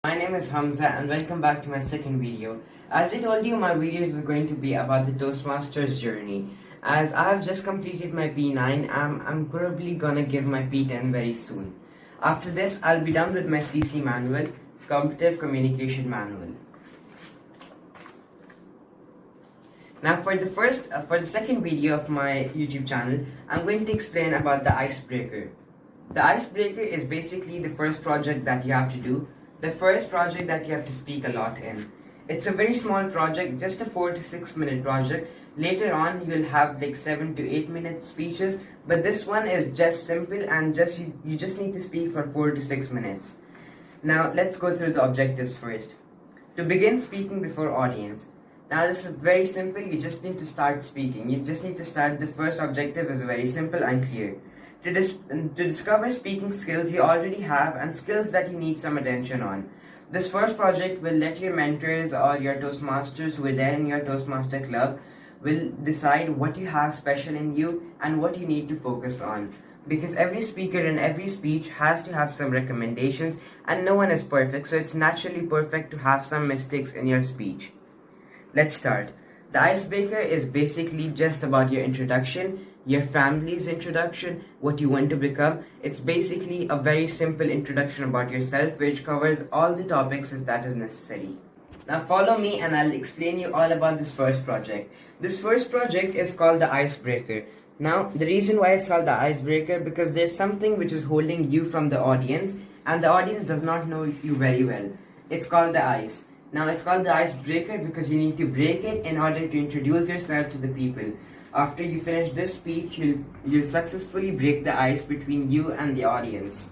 My name is Hamza and welcome back to my second video. As I told you, my videos is going to be about the Toastmasters journey. As I have just completed my P9, I'm probably gonna give my P10 very soon. After this, I'll be done with my CC manual, Competitive Communication Manual. Now for the second video of my YouTube channel, I'm going to explain about the Icebreaker. The Icebreaker is basically the first project that you have to do. The first project that you have to speak a lot in. It's a very small project, just a 4 to 6 minute project. Later on you'll have like 7 to 8 minute speeches, but this one is just simple and you just need to speak for 4 to 6 minutes. Now let's go through the objectives first. To begin speaking before audience. Now this is very simple, you just need to start speaking. The first objective is very simple and clear. To discover speaking skills you already have and skills that you need some attention on. This first project will let your mentors or your Toastmasters who are there in your Toastmaster club will decide what you have special in you and what you need to focus on. Because every speaker in every speech has to have some recommendations and no one is perfect, so it's naturally perfect to have some mistakes in your speech. Let's start. The Icebreaker is basically just about your introduction, your family's introduction, what you want to become. It's basically a very simple introduction about yourself which covers all the topics that is necessary. Now follow me and I'll explain you all about this first project. This first project is called the Icebreaker. Now the reason why it's called the Icebreaker because there's something which is holding you from the audience and the audience does not know you very well. It's called the ice. Now it's called the Icebreaker because you need to break it in order to introduce yourself to the people. After you finish this speech, you'll successfully break the ice between you and the audience.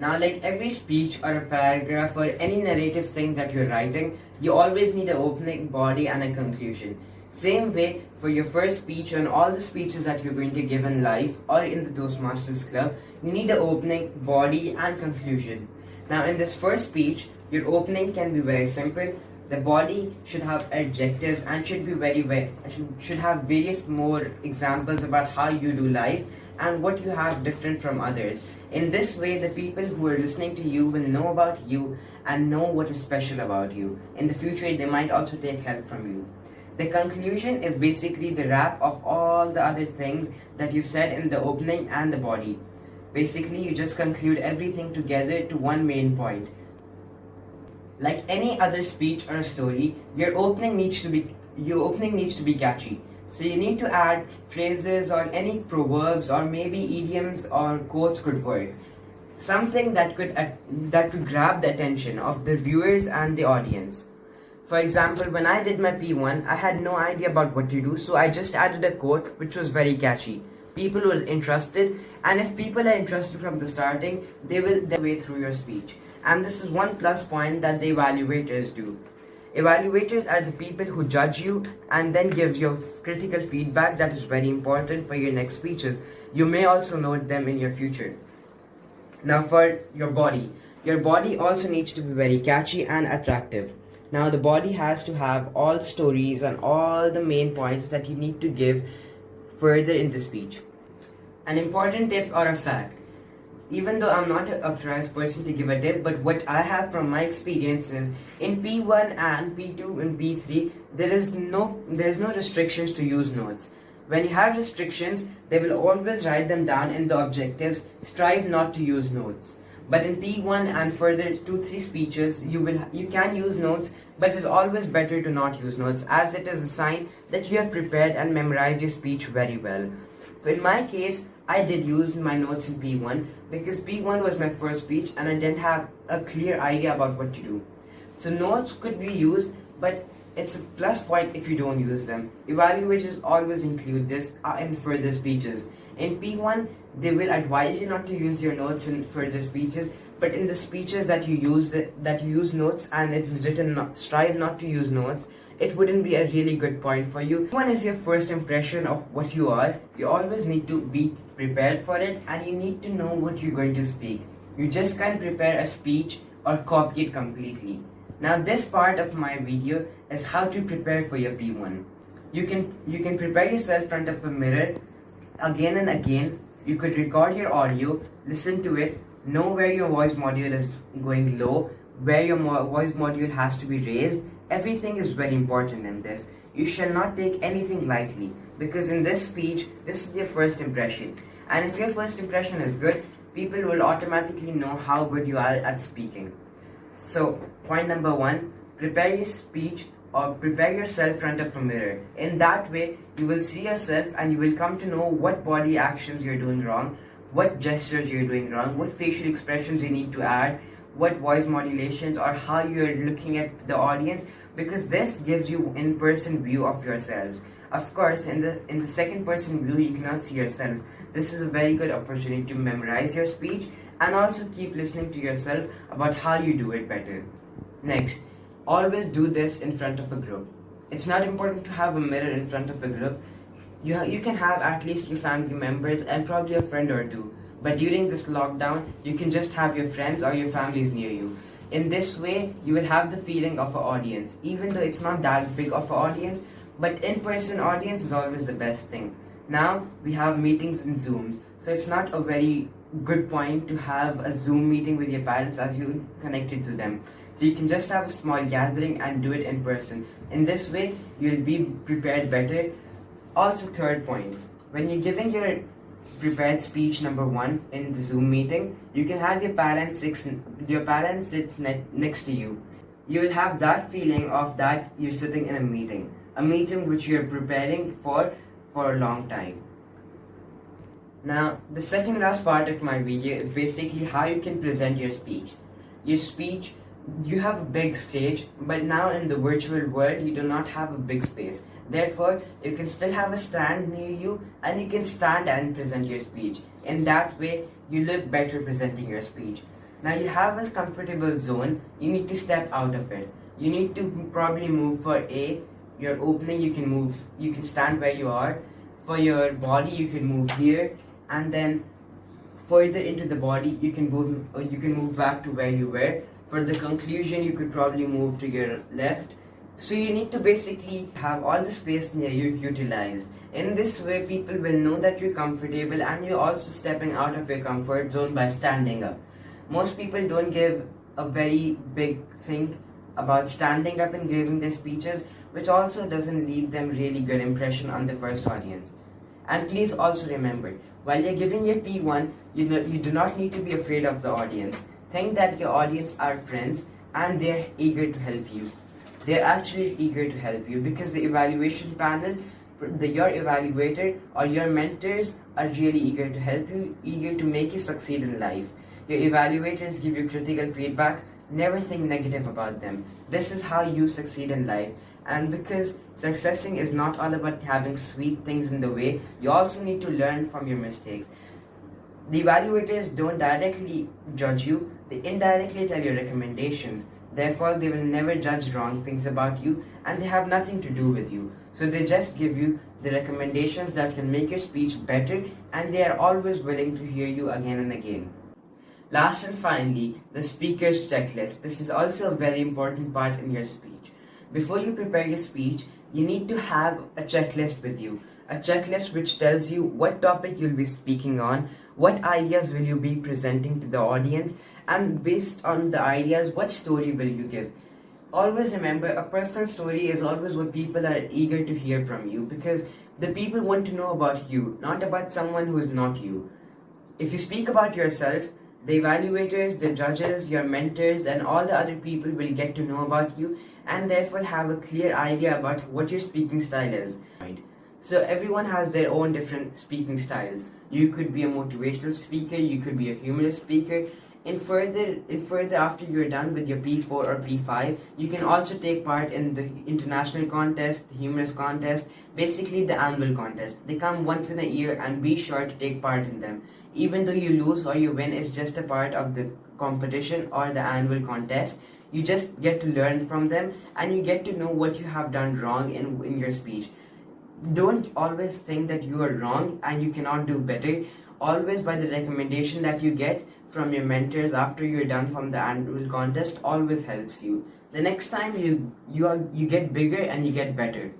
Now like every speech or a paragraph or any narrative thing that you're writing, you always need an opening, body and a conclusion. Same way for your first speech and all the speeches that you're going to give in life or in the Toastmasters Club, you need an opening, body and conclusion. Now in this first speech, your opening can be very simple. The body should have adjectives and should have various more examples about how you do life and what you have different from others. In this way, the people who are listening to you will know about you and know what is special about you. In the future, they might also take help from you. The conclusion is basically the wrap of all the other things that you said in the opening and the body. Basically, you just conclude everything together to one main point. Like any other speech or a story, your opening needs to be catchy. So you need to add phrases or any proverbs or maybe idioms or quotes could work. Something that could grab the attention of the viewers and the audience. For example, when I did my P1, I had no idea about what to do, so I just added a quote which was very catchy. People were interested, and if people are interested from the starting, they will their way through your speech. And this is one plus point that the evaluators do. Evaluators are the people who judge you and then gives you critical feedback that is very important for your next speeches. You may also note them in your future. Now for your body also needs to be very catchy and attractive. Now the body has to have all the stories and all the main points that you need to give further in the speech. An important tip or a fact. Even though I'm not an authorized person to give a tip, but what I have from my experience is in P1 and P2 and P3, there's no restrictions to use notes. When you have restrictions, they will always write them down in the objectives. Strive not to use notes. But in P1 and further 2-3 speeches, you can use notes, but it's always better to not use notes as it is a sign that you have prepared and memorized your speech very well. So in my case, I did use my notes in P1 because P1 was my first speech and I didn't have a clear idea about what to do. So notes could be used, but it's a plus point if you don't use them. Evaluators always include this in further speeches. In P1, they will advise you not to use your notes in further speeches, but in the speeches that you use notes and it is written strive not to use notes, it wouldn't be a really good point for you. One is your first impression of what you are. You always need to be prepared for it and you need to know what you're going to speak. You just can't prepare a speech or copy it completely. Now this part of my video is how to prepare for your P1. You can prepare yourself in front of a mirror again and again. You could record your audio, listen to it, know where your voice module is going low, where your voice module has to be raised. Everything is very important in this. You shall not take anything lightly, because in this speech, this is your first impression. And if your first impression is good, people will automatically know how good you are at speaking. So, point number 1, prepare your speech or prepare yourself in front of a mirror. In that way, you will see yourself and you will come to know what body actions you're doing wrong, what gestures you're doing wrong, what facial expressions you need to add, what voice modulations, or how you're looking at the audience, because this gives you in-person view of yourselves. Of course, in the second person view, you cannot see yourself. This is a very good opportunity to memorize your speech and also keep listening to yourself about how you do it better. Next, always do this in front of a group. It's not important to have a mirror in front of a group. You can have at least your family members and probably a friend or two. But during this lockdown, you can just have your friends or your families near you. In this way, you will have the feeling of an audience, even though it's not that big of an audience, but in-person audience is always the best thing. Now, we have meetings in Zooms, so it's not a very good point to have a Zoom meeting with your parents as you connected to them. So you can just have a small gathering and do it in person. In this way, you'll be prepared better. Also, third point, when you're giving your prepared speech number 1 in the Zoom meeting, you can have your parents sits next to you. You will have that feeling of that you're sitting in a meeting which you're preparing for a long time. Now, the second last part of my video is basically how you can present your speech. Your speech, you have a big stage, but now in the virtual world, you do not have a big space. Therefore, you can still have a stand near you and you can stand and present your speech. In that way, you look better presenting your speech. Now you have a comfortable zone, you need to step out of it. You need to probably move for your opening, you can stand where you are. For your body, you can move here, and then further into the body, you can move back to where you were. For the conclusion, you could probably move to your left. So you need to basically have all the space near you utilized. In this way, people will know that you're comfortable and you're also stepping out of your comfort zone by standing up. Most people don't give a very big thing about standing up and giving their speeches, which also doesn't leave them really good impression on the first audience. And please also remember, while you're giving your P1, you do not need to be afraid of the audience. Think that your audience are friends and they're eager to help you. They're actually eager to help you because the evaluation panel, your evaluator or your mentors are really eager to help you, eager to make you succeed in life. Your evaluators give you critical feedback. Never think negative about them. This is how you succeed in life. And because successing is not all about having sweet things in the way, you also need to learn from your mistakes. The evaluators don't directly judge you, they indirectly tell you recommendations. Therefore, they will never judge wrong things about you and they have nothing to do with you. So they just give you the recommendations that can make your speech better, and they are always willing to hear you again and again. Last and finally, the speaker's checklist. This is also a very important part in your speech. Before you prepare your speech, you need to have a checklist with you. A checklist which tells you what topic you'll be speaking on, what ideas will you be presenting to the audience, and based on the ideas, what story will you give. Always remember, a personal story is always what people are eager to hear from you, because the people want to know about you, not about someone who is not you. If you speak about yourself, the evaluators, the judges, your mentors, and all the other people will get to know about you and therefore have a clear idea about what your speaking style is. So everyone has their own different speaking styles. You could be a motivational speaker, you could be a humorous speaker. In further after you're done with your P4 or P5, you can also take part in the international contest, the humorous contest, basically the annual contest. They come once in a year and be sure to take part in them. Even though you lose or you win, it's just a part of the competition or the annual contest. You just get to learn from them and you get to know what you have done wrong in your speech. Don't always think that you are wrong and you cannot do better. Always by the recommendation that you get from your mentors after you're done from the annual contest always helps you. The next time you get bigger and you get better.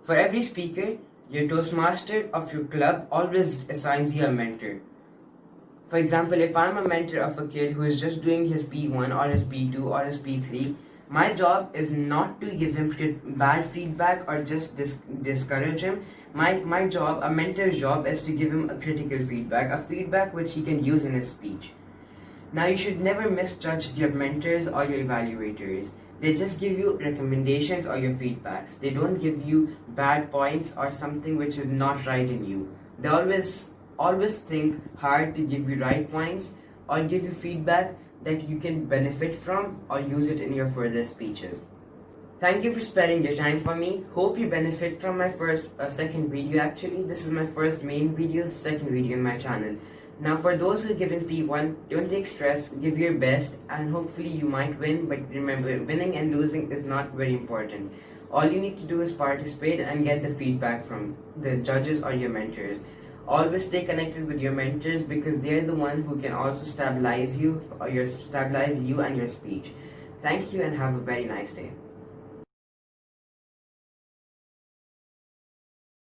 For every speaker, your Toastmaster of your club always assigns you a mentor. For example, if I'm a mentor of a kid who is just doing his P1 or his P2 or his P3, my job is not to give him bad feedback or just discourage him. My job, a mentor's job, is to give him a critical feedback, a feedback which he can use in his speech. Now, you should never misjudge your mentors or your evaluators. They just give you recommendations or your feedbacks. They don't give you bad points or something which is not right in you. They always think hard to give you right points or give you feedback that you can benefit from or use it in your further speeches. Thank you for spending your time for me. Hope you benefit from my second video. Actually, this is my first main video, second video in my channel. Now, for those who give in P1, don't take stress, give your best, and hopefully you might win. But remember, winning and losing is not very important. All you need to do is participate and get the feedback from the judges or your mentors. Always stay connected with your mentors because they're the one who can also stabilize you and your speech. Thank you and have a very nice day.